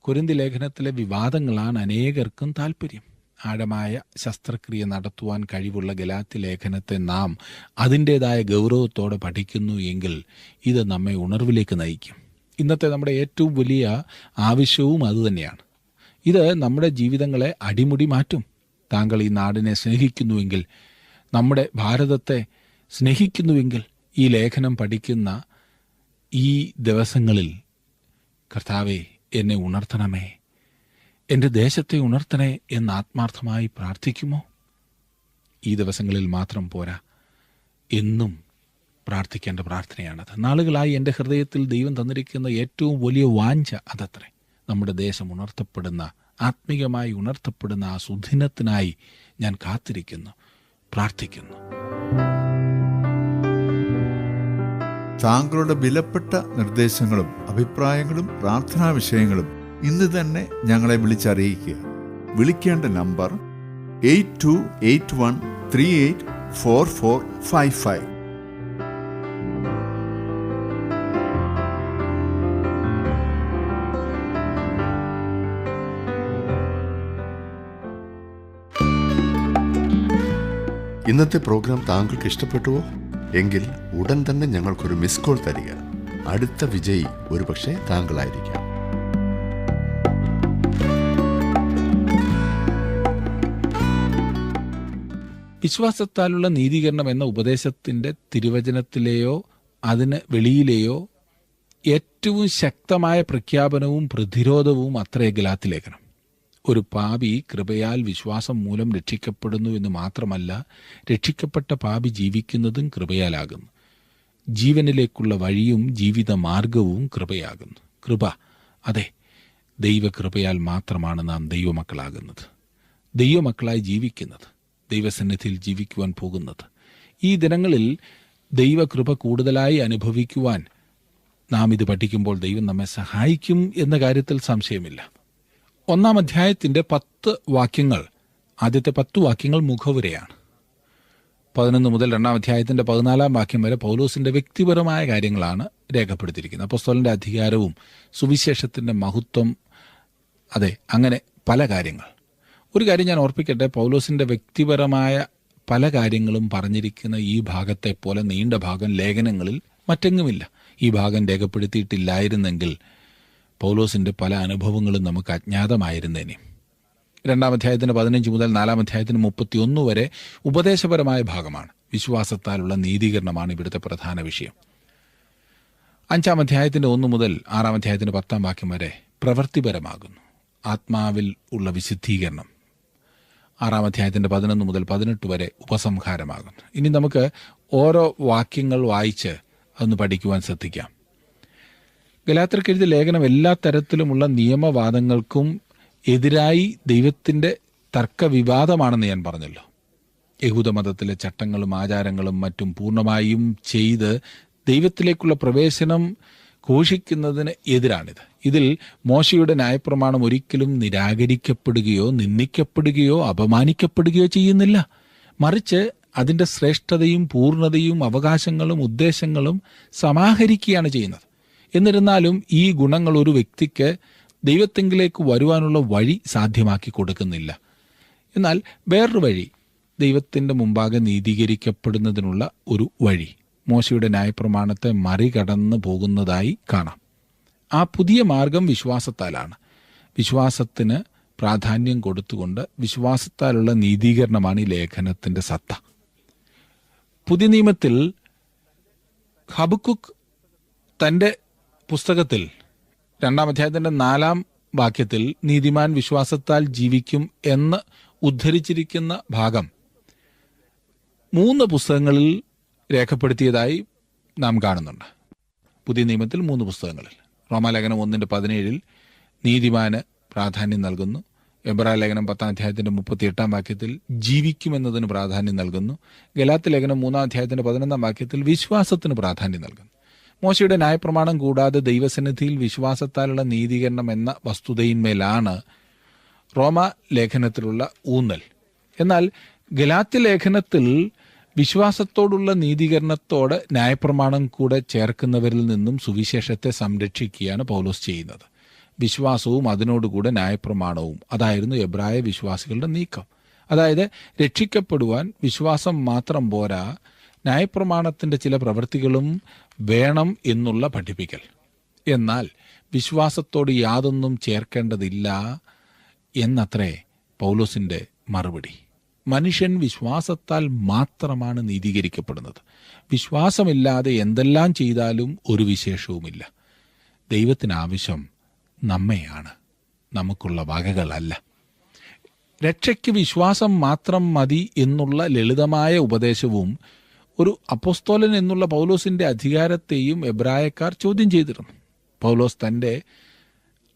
കൊരിന്തി ലേഖനത്തിലെ വിവാദങ്ങളാണ് അനേകർക്കും താല്പര്യം. ആഴമായ ശസ്ത്രക്രിയ നടത്തുവാൻ കഴിവുള്ള ഗലാത്യ ലേഖനത്തെ നാം അതിൻ്റേതായ ഗൗരവത്തോടെ പഠിക്കുന്നു എങ്കിൽ ഇത് നമ്മെ ഉണർവിലേക്ക് നയിക്കും. ഇന്നത്തെ നമ്മുടെ ഏറ്റവും വലിയ ആവശ്യവും അതുതന്നെയാണ്. ഇത് നമ്മുടെ ജീവിതങ്ങളെ അടിമുടി മാറ്റും. താങ്കൾ ഈ നാടിനെ സ്നേഹിക്കുന്നുവെങ്കിൽ, നമ്മുടെ ഭാരതത്തെ സ്നേഹിക്കുന്നുവെങ്കിൽ, ഈ ലേഖനം പഠിക്കുന്ന ഈ ദിവസങ്ങളിൽ കർത്താവേ എന്നെ ഉണർത്തണമേ, എൻ്റെ ദേശത്തെ ഉണർത്തണേ എന്ന് ആത്മാർത്ഥമായി പ്രാർത്ഥിക്കുമോ? ഈ ദിവസങ്ങളിൽ മാത്രം പോരാ, എന്നും പ്രാർത്ഥിക്കേണ്ട പ്രാർത്ഥനയാണത്. നാളുകളായി എൻ്റെ ഹൃദയത്തിൽ ദൈവം തന്നിരിക്കുന്ന ഏറ്റവും വലിയ വാഞ്ച അതത്രേ. നമ്മുടെ ദേശം ഉണർത്തപ്പെടുന്ന, ആത്മീയമായി ഉണർത്തപ്പെടുന്ന ആ സുദിനത്തിനായി ഞാൻ കാത്തിരിക്കുന്നു, പ്രാർത്ഥിക്കുന്നു. താങ്കളുടെ വിലപ്പെട്ട നിർദ്ദേശങ്ങളും അഭിപ്രായങ്ങളും പ്രാർത്ഥനാ വിഷയങ്ങളും ഇന്ന് തന്നെ ഞങ്ങളെ വിളിച്ചറിയിക്കുക. വിളിക്കേണ്ട നമ്പർ 8281384455. ഇന്നത്തെ പ്രോഗ്രാം താങ്കൾക്ക് ഇഷ്ടപ്പെട്ടുവോ? എങ്കിൽ ഉടൻ തന്നെ ഞങ്ങൾക്കൊരു മിസ് കോൾ തരിക. അടുത്ത വിജയി ഒരുപക്ഷെ താങ്കളായിരിക്കാം. വിശ്വാസത്താലുള്ള നീതീകരണം എന്ന ഉപദേശത്തിൻ്റെ തിരുവചനത്തിലെയോ അതിന് വെളിയിലെയോ ഏറ്റവും ശക്തമായ പ്രഖ്യാപനവും പ്രതിരോധവും അത്രേ ഗലാത്യ ലേഖനം. ഒരു പാപി കൃപയാൽ വിശ്വാസം മൂലം രക്ഷിക്കപ്പെടുന്നു എന്ന് മാത്രമല്ല, രക്ഷിക്കപ്പെട്ട പാപി ജീവിക്കുന്നതും കൃപയാലാകുന്നു. ജീവനിലേക്കുള്ള വഴിയും ജീവിത മാർഗവും കൃപയാകുന്നു. കൃപ, അതെ, ദൈവകൃപയാൽ മാത്രമാണ് നാം ദൈവമക്കളാകുന്നത്, ദൈവമക്കളായി ജീവിക്കുന്നത്, ദൈവസന്നിധിയിൽ ജീവിക്കുവാൻ പോകുന്നത്. ഈ ദിനങ്ങളിൽ ദൈവകൃപ കൂടുതലായി അനുഭവിക്കുവാൻ നാം ഇത് പഠിക്കുമ്പോൾ ദൈവം നമ്മെ സഹായിക്കും എന്ന കാര്യത്തിൽ സംശയമില്ല. 1-ാം അധ്യായത്തിൻ്റെ 10 വാക്യങ്ങൾ, ആദ്യത്തെ 10 വാക്യങ്ങൾ മുഖവുരയാണ്. 11 മുതൽ 2-ാം അധ്യായത്തിൻ്റെ 14-ാം വാക്യം വരെ പൗലോസിൻ്റെ വ്യക്തിപരമായ കാര്യങ്ങളാണ് രേഖപ്പെടുത്തിയിരിക്കുന്നത്. അപ്പോസ്തലൻ്റെ അധികാരവും സുവിശേഷത്തിൻ്റെ മഹത്വം, അതെ, അങ്ങനെ പല കാര്യങ്ങൾ. ഒരു കാര്യം ഞാൻ ഓർപ്പിക്കട്ടെ, പൗലോസിൻ്റെ വ്യക്തിപരമായ പല കാര്യങ്ങളും പറഞ്ഞിരിക്കുന്ന ഈ ഭാഗത്തെ പോലെ നീണ്ട ഭാഗം ലേഖനങ്ങളിൽ മറ്റെങ്ങുമില്ല. ഈ ഭാഗം രേഖപ്പെടുത്തിയിട്ടില്ലായിരുന്നെങ്കിൽ പൗലോസിൻ്റെ പല അനുഭവങ്ങളും നമുക്ക് അജ്ഞാതമായിരുന്നേനെ. 2-ാം അധ്യായത്തിന് 15 മുതൽ 4-ാം അധ്യായത്തിന് 31 വരെ ഉപദേശപരമായ ഭാഗമാണ്. വിശ്വാസത്താലുള്ള നീതീകരണമാണ് ഇവിടുത്തെ പ്രധാന വിഷയം. 5-ാം അധ്യായത്തിൻ്റെ 1 മുതൽ 6-ാം അധ്യായത്തിന് 10-ാം വാക്യം വരെ പ്രവൃത്തിപരമാകുന്നു. ആത്മാവിൽ ഉള്ള വിശുദ്ധീകരണം 6-ാം അധ്യായത്തിൻ്റെ 11 മുതൽ 18 വരെ ഉപസംഹാരമാകുന്നു. ഇനി നമുക്ക് ഓരോ വാക്യങ്ങൾ വായിച്ച് അതൊന്ന് പഠിക്കുവാൻ ശ്രദ്ധിക്കാം. ഗലാത്യർക്ക് എഴുതിയ ലേഖനം എല്ലാ തരത്തിലുമുള്ള നിയമവാദങ്ങൾക്കും എതിരായി ദൈവത്തിൻ്റെ തർക്കവിവാദമാണെന്ന് ഞാൻ പറഞ്ഞല്ലോ. യഹൂദമതത്തിലെ ചട്ടങ്ങളും ആചാരങ്ങളും മറ്റും പൂർണ്ണമായും ചെയ്ത് ദൈവത്തിലേക്കുള്ള പ്രവേശനം ഘോഷിക്കുന്നതിന് എതിരാണിത്. ഇതിൽ മോശയുടെ ന്യായപ്രമാണം ഒരിക്കലും നിരാകരിക്കപ്പെടുകയോ നിന്ദിക്കപ്പെടുകയോ അപമാനിക്കപ്പെടുകയോ ചെയ്യുന്നില്ല. മറിച്ച് അതിൻ്റെ ശ്രേഷ്ഠതയും പൂർണ്ണതയും അവകാശങ്ങളും ഉദ്ദേശങ്ങളും സമാഹരിക്കുകയാണ് ചെയ്യുന്നത്. എന്നിരുന്നാലും ഈ ഗുണങ്ങൾ ഒരു വ്യക്തിക്ക് ദൈവത്തെങ്കിലേക്ക് വരുവാനുള്ള വഴി സാധ്യമാക്കി കൊടുക്കുന്നില്ല. എന്നാൽ വേറൊരു വഴി, ദൈവത്തിൻ്റെ മുമ്പാകെ നീതീകരിക്കപ്പെടുന്നതിനുള്ള ഒരു വഴി, മോശയുടെ ന്യായപ്രമാണത്തെ മറികടന്ന് പോകുന്നതായി കാണാം. ആ പുതിയ മാർഗം വിശ്വാസത്താലാണ്. വിശ്വാസത്തിന് പ്രാധാന്യം കൊടുത്തുകൊണ്ട് വിശ്വാസത്താലുള്ള നീതീകരണമാണ് ഈ ലേഖനത്തിൻ്റെ സത്ത. പുതിയ നിയമത്തിൽ ഹബക്കുക്ക് തൻ്റെ പുസ്തകത്തിൽ 2-ാം അധ്യായത്തിൻ്റെ 4-ാം വാക്യത്തിൽ നീതിമാൻ വിശ്വാസത്താൽ ജീവിക്കും എന്ന് ഉദ്ധരിച്ചിരിക്കുന്ന ഭാഗം 3 പുസ്തകങ്ങളിൽ രേഖപ്പെടുത്തിയതായി നാം കാണുന്നുണ്ട്. പുതിയ നിയമത്തിൽ 3 പുസ്തകങ്ങളിൽ. റോമാലേഖനം 1:17 നീതിമാന് പ്രാധാന്യം നൽകുന്നു. എബ്രായലേഖനം 10-ാം അധ്യായത്തിൻ്റെ 38-ാം വാക്യത്തിൽ ജീവിക്കുമെന്നതിന് പ്രാധാന്യം നൽകുന്നു. ഗലാത്യ ലേഖനം 3-ാം അധ്യായത്തിൻ്റെ 11-ാം വാക്യത്തിൽ വിശ്വാസത്തിന് പ്രാധാന്യം നൽകുന്നു. മോശയുടെ ന്യായപ്രമാണം കൂടാതെ ദൈവസന്നിധിയിൽ വിശ്വാസത്താലുള്ള നീതീകരണം എന്ന വസ്തുതയിന്മേലാണ് റോമ ലേഖനത്തിലുള്ള ഊന്നൽ. എന്നാൽ ഗലാത്യ ലേഖനത്തിൽ വിശ്വാസത്തോടുള്ള നീതീകരണത്തോട് ന്യായപ്രമാണം കൂടെ ചേർക്കുന്നവരിൽ നിന്നും സുവിശേഷത്തെ സംരക്ഷിക്കുകയാണ് പൗലോസ് ചെയ്യുന്നത്. വിശ്വാസവും അതിനോടുകൂടെ ന്യായപ്രമാണവും, അതായിരുന്നു എബ്രായ വിശ്വാസികളുടെ നീക്കം. അതായത് രക്ഷിക്കപ്പെടുവാൻ വിശ്വാസം മാത്രം പോരാ, ന്യായപ്രമാണത്തിൻ്റെ ചില പ്രവൃത്തികളും വേണം എന്നുള്ള പഠിപ്പിക്കൽ. എന്നാൽ വിശ്വാസത്തോട് യാതൊന്നും ചേർക്കേണ്ടതില്ല എന്നത്രേ പൗലോസിൻ്റെ മറുപടി. മനുഷ്യൻ വിശ്വാസത്താൽ മാത്രമാണ് നീതീകരിക്കപ്പെടുന്നത്. വിശ്വാസമില്ലാതെ എന്തെല്ലാം ചെയ്താലും ഒരു വിശേഷവുമില്ല. ദൈവത്തിനാവശ്യം നമ്മെയാണ്, നമുക്കുള്ള വകകളല്ല. രക്ഷയ്ക്ക് വിശ്വാസം മാത്രം മതി എന്നുള്ള ലളിതമായ ഉപദേശവും ഒരു അപ്പോസ്തോലൻ എന്നുള്ള പൗലോസിൻ്റെ അധികാരത്തെയും എബ്രായക്കാർ ചോദ്യം ചെയ്തിരുന്നു. പൗലോസ് തൻ്റെ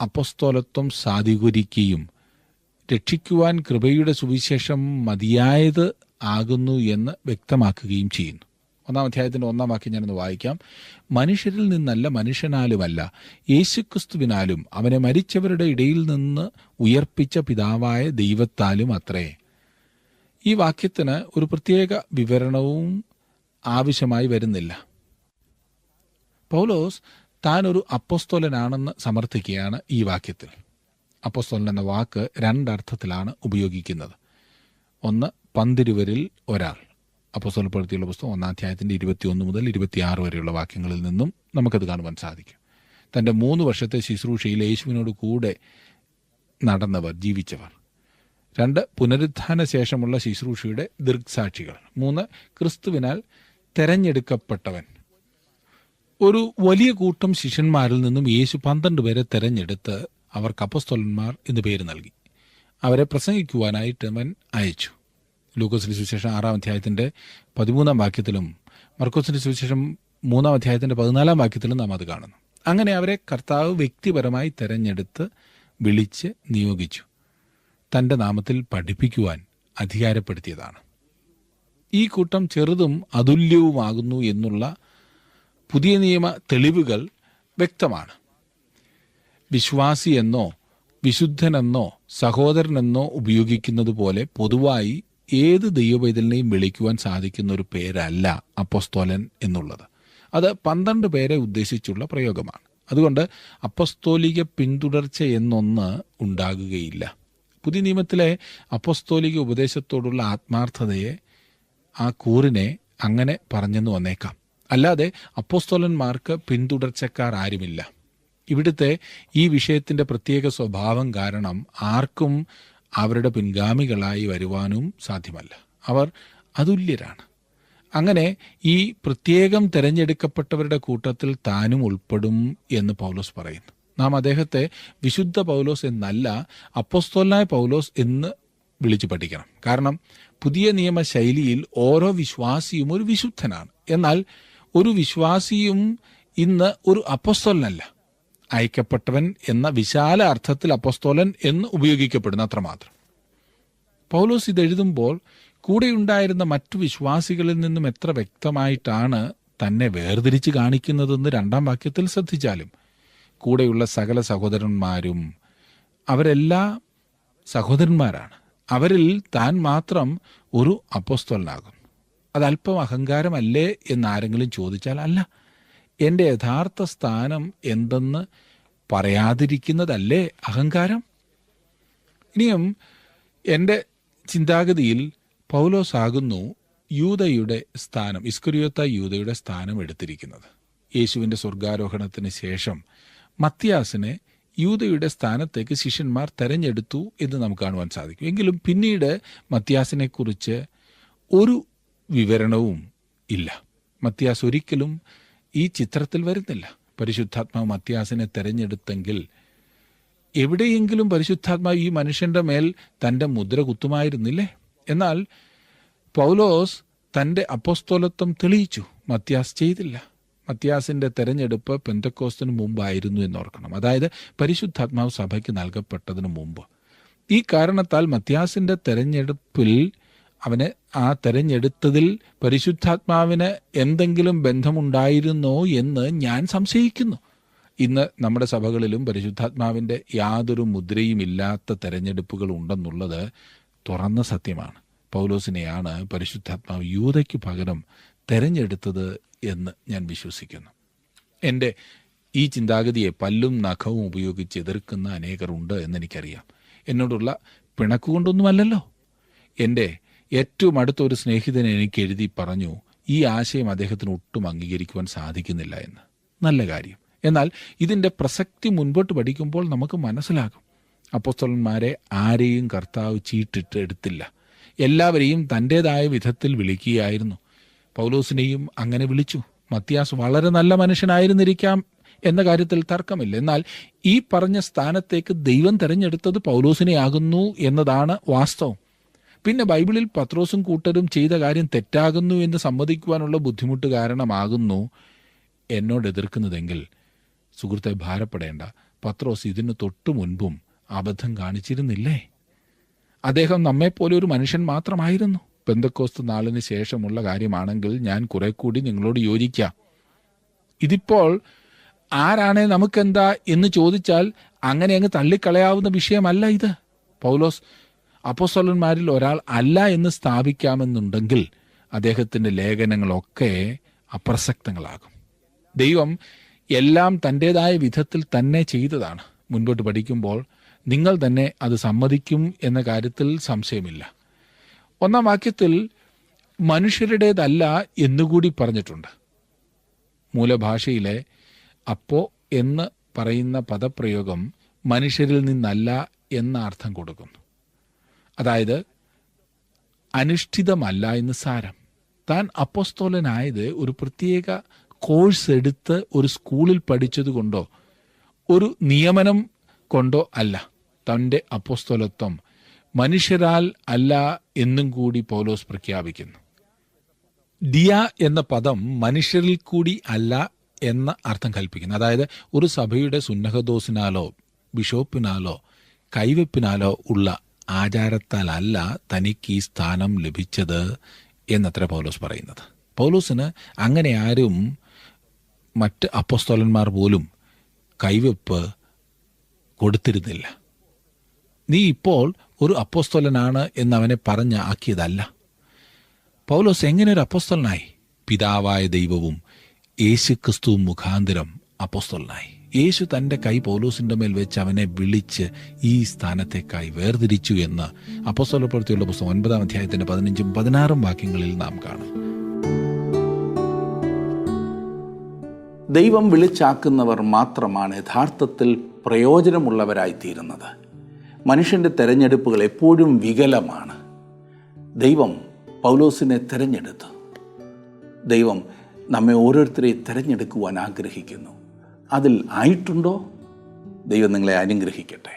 അപ്പോസ്തോലത്വം സാധൂകരിക്കുകയും രക്ഷിക്കുവാൻ കൃപയുടെ സുവിശേഷം മതിയായത് ആകുന്നു എന്ന് വ്യക്തമാക്കുകയും ചെയ്യുന്നു. 1-ാം അധ്യായത്തിൻ്റെ 1-ാം വാക്യം ഞാനൊന്ന് വായിക്കാം. മനുഷ്യരിൽ നിന്നല്ല, മനുഷ്യനാലുമല്ല, യേശുക്രിസ്തുവിനാലും അവനെ മരിച്ചവരുടെ ഇടയിൽ നിന്ന് ഉയർപ്പിച്ച പിതാവായ ദൈവത്താലും അത്രേ. ഈ വാക്യത്തിന് ഒരു പ്രത്യേക വിവരണവും ആവശ്യമായി വരുന്നില്ല. പൗലോസ് താൻ ഒരു അപ്പോസ്തോലനാണെന്ന് സമർത്ഥിക്കുകയാണ് ഈ വാക്യത്തിൽ. അപ്പോസ്തോലൻ എന്ന വാക്ക് രണ്ടർത്ഥത്തിലാണ് ഉപയോഗിക്കുന്നത്. ഒന്ന്, പന്തിരുവരിൽ ഒരാൾ. അപ്പോസ്തലപ്രവൃത്തിയുള്ള പുസ്തകം 1-ാം അധ്യായത്തിൻ്റെ 21 മുതൽ 26 വരെയുള്ള വാക്യങ്ങളിൽ നിന്നും നമുക്കത് കാണുവാൻ സാധിക്കും. തൻ്റെ 3 വർഷത്തെ ശുശ്രൂഷയിൽ യേശുവിനോട് കൂടെ നടന്നവർ, ജീവിച്ചവർ. 2, പുനരുത്ഥാന ശേഷമുള്ള ശുശ്രൂഷയുടെ ദൃക്സാക്ഷികൾ. 3, ക്രിസ്തുവിനാൽ തെരഞ്ഞെടുക്കപ്പെട്ടവൻ. ഒരു വലിയ കൂട്ടം ശിഷ്യന്മാരിൽ നിന്നും യേശു 12 പേരെ തെരഞ്ഞെടുത്ത് അവർക്ക് അപ്പോസ്തലന്മാർ എന്ന് പേര് നൽകി. അവരെ പ്രസംഗിക്കുവാനായിട്ട് അവൻ അയച്ചു. ലൂക്കോസിന്റെ സുവിശേഷം 6-ാം അധ്യായത്തിൻ്റെ 13-ാം വാക്യത്തിലും മർക്കോസിന്റെ സുവിശേഷം 3-ാം അധ്യായത്തിൻ്റെ 14-ാം വാക്യത്തിലും നാം അത് കാണുന്നു. അങ്ങനെ അവരെ കർത്താവ് വ്യക്തിപരമായി തെരഞ്ഞെടുത്ത് വിളിച്ച് നിയോഗിച്ചു. തൻ്റെ നാമത്തിൽ പഠിപ്പിക്കുവാൻ അധികാരപ്പെടുത്തിയതാണ്. ഈ കൂട്ടം ചെറുതും അതുല്യവുമാകുന്നു എന്നുള്ള പുതിയ നിയമ തെളിവുകൾ വ്യക്തമാണ്. വിശ്വാസി എന്നോ വിശുദ്ധനെന്നോ സഹോദരനെന്നോ ഉപയോഗിക്കുന്നത് പോലെ പൊതുവായി ഏത് ദൈവപൈതലിനെയും വിളിക്കുവാൻ സാധിക്കുന്ന ഒരു പേരല്ല അപ്പോസ്തോലൻ എന്നുള്ളത്. അത് 12 പേരെ ഉദ്ദേശിച്ചുള്ള പ്രയോഗമാണ്. അതുകൊണ്ട് അപ്പോസ്തോലിക പിന്തുടർച്ച എന്നൊന്ന് ഉണ്ടാകുകയില്ല. പുതിയ നിയമത്തിലെ അപ്പോസ്തോലിക ഉപദേശത്തോടുള്ള ആത്മാർത്ഥതയെ, ആ കൂറിനെ അങ്ങനെ പറഞ്ഞെന്ന് വന്നേക്കാം. അല്ലാതെ അപ്പോസ്തോലന്മാർക്ക് പിന്തുടർച്ചക്കാർ ആരുമില്ല. ഇവിടുത്തെ ഈ വിഷയത്തിൻ്റെ പ്രത്യേക സ്വഭാവം കാരണം ആർക്കും അവരുടെ പിൻഗാമികളായി വരുവാനും സാധ്യമല്ല. അവർ അതുല്യരാണ്. അങ്ങനെ ഈ പ്രത്യേകം തിരഞ്ഞെടുക്കപ്പെട്ടവരുടെ കൂട്ടത്തിൽ താനും ഉൾപ്പെടും എന്ന് പൗലോസ് പറയുന്നു. നാം അദ്ദേഹത്തെ വിശുദ്ധ പൗലോസ് എന്നല്ല, അപ്പോസ്തലനായ പൗലോസ് എന്ന് വിളിച്ചു പഠിക്കണം. കാരണം പുതിയ നിയമ ശൈലിയിൽ ഓരോ വിശ്വാസിയും ഒരു വിശുദ്ധനാണ്. എന്നാൽ ഒരു വിശ്വാസിയും ഇന്ന് ഒരു അപ്പോസ്തലനല്ല. അയക്കപ്പെട്ടവൻ എന്ന വിശാല അർത്ഥത്തിൽ അപ്പോസ്തോലൻ എന്ന് ഉപയോഗിക്കപ്പെടുന്ന അത്രമാത്രം. പൗലോസ് ഇതെഴുതുമ്പോൾ കൂടെയുണ്ടായിരുന്ന മറ്റു വിശ്വാസികളിൽ നിന്നും എത്ര വ്യക്തമായിട്ടാണ് തന്നെ വേർതിരിച്ച് കാണിക്കുന്നതെന്ന് 2-ാം വാക്യത്തിൽ ശ്രദ്ധിച്ചാലും, കൂടെയുള്ള സകല സഹോദരന്മാരും അവരെല്ലാം സഹോദരന്മാരാണ്. അവരിൽ താൻ മാത്രം ഒരു അപ്പോസ്തലനാകും. അതല്പം അഹങ്കാരമല്ലേ എന്നാരെങ്കിലും ചോദിച്ചാൽ, അല്ല, എൻ്റെ യഥാർത്ഥ സ്ഥാനം എന്തെന്ന് പറയാതിരിക്കുന്നതല്ലേ അഹങ്കാരം? ഇനിയും എൻ്റെ ചിന്താഗതിയിൽ പൗലോസ് ആകുന്നു യൂദയുടെ സ്ഥാനം, ഇസ്കറിയോത്ത യൂദയുടെ സ്ഥാനം എടുത്തിരിക്കുന്നത്. യേശുവിൻ്റെ സ്വർഗാരോഹണത്തിന് ശേഷം മത്തിയാസിനെ യൂദയുടെ സ്ഥാനത്തേക്ക് ശിഷ്യന്മാർ തെരഞ്ഞെടുത്തു എന്ന് നമുക്ക് കാണുവാൻ സാധിക്കും. എങ്കിലും പിന്നീട് മത്തിയാസിനെക്കുറിച്ച് ഒരു വിവരണവും ഇല്ല. മത്തിയാസ് ഒരിക്കലും ഈ ചിത്രത്തിൽ വരുന്നില്ല. പരിശുദ്ധാത്മാവ് മത്തിയാസിനെ തെരഞ്ഞെടുത്തെങ്കിൽ എവിടെയെങ്കിലും പരിശുദ്ധാത്മാവ് ഈ മനുഷ്യൻ്റെ മേൽ തൻ്റെ മുദ്ര കുത്തുമായിരുന്നില്ലേ? എന്നാൽ പൗലോസ് തൻ്റെ അപ്പോസ്തോലത്വം തെളിയിച്ചു, മത്തിയാസ് ചെയ്തില്ല. മത്തിയാസിൻ്റെ തെരഞ്ഞെടുപ്പ് പെന്തക്കോസ്തിന് മുമ്പായിരുന്നു എന്നോർക്കണം. അതായത് പരിശുദ്ധാത്മാവ് സഭയ്ക്ക് നൽകപ്പെട്ടതിന് മുമ്പ്. ഈ കാരണത്താൽ മത്തിയാസിൻ്റെ തെരഞ്ഞെടുപ്പിൽ അവന് ആ തെരഞ്ഞെടുത്തതിൽ പരിശുദ്ധാത്മാവിന് എന്തെങ്കിലും ബന്ധമുണ്ടായിരുന്നോ എന്ന് ഞാൻ സംശയിക്കുന്നു. ഇന്ന് നമ്മുടെ സഭകളിലും പരിശുദ്ധാത്മാവിൻ്റെ യാതൊരു മുദ്രയും ഇല്ലാത്ത തെരഞ്ഞെടുപ്പുകൾ ഉണ്ടെന്നുള്ളത് തുറന്ന സത്യമാണ്. പൗലോസിനെയാണ് പരിശുദ്ധാത്മാവ് യൂദയ്ക്ക് പകരം തെരഞ്ഞെടുത്തത് എന്ന് ഞാൻ വിശ്വസിക്കുന്നു. എൻ്റെ ഈ ചിന്താഗതിയെ പല്ലും നഖവും ഉപയോഗിച്ച് എതിർക്കുന്ന അനേകരുണ്ട് എന്നെനിക്കറിയാം. എന്നോടുള്ള പിണക്കുകൊണ്ടൊന്നുമല്ലല്ലോ. എൻ്റെ ഏറ്റവും അടുത്ത ഒരു സ്നേഹിതൻ എനിക്ക് എഴുതി പറഞ്ഞു, ഈ ആശയം അദ്ദേഹത്തിന് ഒട്ടും അംഗീകരിക്കുവാൻ സാധിക്കുന്നില്ല എന്ന്. നല്ല കാര്യം. എന്നാൽ ഇതിൻ്റെ പ്രസക്തി മുൻപോട്ട് പഠിക്കുമ്പോൾ നമുക്ക് മനസ്സിലാകും. അപ്പോസ്തലന്മാരെ ആരെയും കർത്താവ് ചീട്ടിട്ട് എടുത്തില്ല. എല്ലാവരെയും തൻ്റേതായ വിധത്തിൽ വിളിക്കുകയായിരുന്നു. പൗലോസിനെയും അങ്ങനെ വിളിച്ചു. മത്തിയാസ് വളരെ നല്ല മനുഷ്യനായിരുന്നിരിക്കാം എന്ന കാര്യത്തിൽ തർക്കമില്ല. എന്നാൽ ഈ പറഞ്ഞ സ്ഥാനത്തേക്ക് ദൈവം തെരഞ്ഞെടുത്തത് പൗലോസിനെ ആകുന്നു എന്നതാണ് വാസ്തവം. പിന്നെ ബൈബിളിൽ പത്രോസും കൂട്ടരും ചെയ്ത കാര്യം തെറ്റാകുന്നു എന്ന് സമ്മതിക്കുവാനുള്ള ബുദ്ധിമുട്ട് കാരണമാകുന്നു എന്നോട് എതിർക്കുന്നതെങ്കിൽ സുഹൃത്തെ, ഭാരപ്പെടേണ്ട. പത്രോസ് ഇതിന് തൊട്ടു മുൻപും അബദ്ധം കാണിച്ചിരുന്നില്ലേ? അദ്ദേഹം നമ്മെപ്പോലെ ഒരു മനുഷ്യൻ മാത്രമായിരുന്നു. പെന്തക്കോസ്ത് നാളിന് ശേഷമുള്ള കാര്യമാണെങ്കിൽ ഞാൻ കുറെ കൂടി നിങ്ങളോട് യോജിക്കാം. ഇതിപ്പോൾ ആരാണേ നമുക്കെന്താ എന്ന് ചോദിച്ചാൽ അങ്ങനെ അങ്ങ് തള്ളിക്കളയാവുന്ന വിഷയമല്ല ഇത്. പൗലോസ് അപ്പോസ്തലന്മാരിൽ ഒരാൾ അല്ല എന്ന് സ്ഥാപിക്കാമെന്നുണ്ടെങ്കിൽ അദ്ദേഹത്തിൻ്റെ ലേഖനങ്ങളൊക്കെ അപ്രസക്തങ്ങളാകും. ദൈവം എല്ലാം തൻ്റേതായ വിധത്തിൽ തന്നെ ചെയ്തതാണ്. മുൻപോട്ട് പഠിക്കുമ്പോൾ നിങ്ങൾ തന്നെ അത് സമ്മതിക്കും എന്ന കാര്യത്തിൽ സംശയമില്ല. 1-ാം വാക്യത്തിൽ മനുഷ്യരുടേതല്ല എന്നുകൂടി പറഞ്ഞിട്ടുണ്ട്. മൂലഭാഷയിലെ അപ്പോ എന്ന് പറയുന്ന പദപ്രയോഗം മനുഷ്യരിൽ നിന്നല്ല എന്ന അർത്ഥം കൊടുക്കുന്നു. അതായത് അനുഷ്ഠിതമല്ല എന്ന് സാരം. താൻ അപ്പോസ്തോലനായത് ഒരു പ്രത്യേക കോഴ്സ് എടുത്ത് ഒരു സ്കൂളിൽ പഠിച്ചതുകൊണ്ടോ ഒരു നിയമനം കൊണ്ടോ അല്ല. തൻ്റെ അപ്പോസ്തലത്വം മനുഷ്യരാൽ അല്ല എന്നും കൂടി പൗലോസ് പ്രഖ്യാപിക്കുന്നു. ഡിയ എന്ന പദം മനുഷ്യരിൽ കൂടി അല്ല എന്ന അർത്ഥം കൽപ്പിക്കുന്നു. അതായത് ഒരു സഭയുടെ സുന്നഹദോസിനാലോ ബിഷോപ്പിനാലോ കൈവെപ്പിനാലോ ഉള്ള ആചാരത്താലല്ല തനിക്ക് ഈ സ്ഥാനം ലഭിച്ചത് എന്നത്ര പൗലോസ് പറയുന്നത്. പൗലോസിന് അങ്ങനെ ആരും മറ്റ് അപ്പോസ്തലന്മാർ പോലും കൈവെപ്പ് കൊടുത്തിരുന്നില്ല. നീ ഇപ്പോൾ ഒരു അപ്പോസ്തലനാണ് എന്നവനെ പറഞ്ഞ് ആക്കിയതല്ല. പൗലോസ് എങ്ങനെ ഒരു അപ്പോസ്തലനായി? പിതാവായ ദൈവവും യേശുക്രിസ്തുവും മുഖാന്തരം അപ്പോസ്തലനായി. യേശു തൻ്റെ കൈ പൗലോസിൻ്റെ മേൽ വെച്ച് അവനെ വിളിച്ച് ഈ സ്ഥാനത്തേക്കായി വേർതിരിച്ചു എന്ന് അപ്പോസ്തലപ്രവൃത്തിയുള്ള പുസ്തകം 9-ാം അധ്യായത്തിൻ്റെ 15-ഉം 16-ഉം വാക്യങ്ങളിൽ നാം കാണും. ദൈവം വിളിച്ചാക്കുന്നവർ മാത്രമാണ് യഥാർത്ഥത്തിൽ പ്രയോജനമുള്ളവരായിത്തീരുന്നത്. മനുഷ്യൻ്റെ തെരഞ്ഞെടുപ്പുകൾ എപ്പോഴും വികലമാണ്. ദൈവം പൗലോസിനെ തിരഞ്ഞെടുത്തു. ദൈവം നമ്മെ ഓരോരുത്തരെയും തിരഞ്ഞെടുക്കുവാൻ ആഗ്രഹിക്കുന്നു. അതിൽ ആയിട്ടുണ്ടോ? ദൈവം നിങ്ങളെ അനുഗ്രഹിക്കട്ടെ.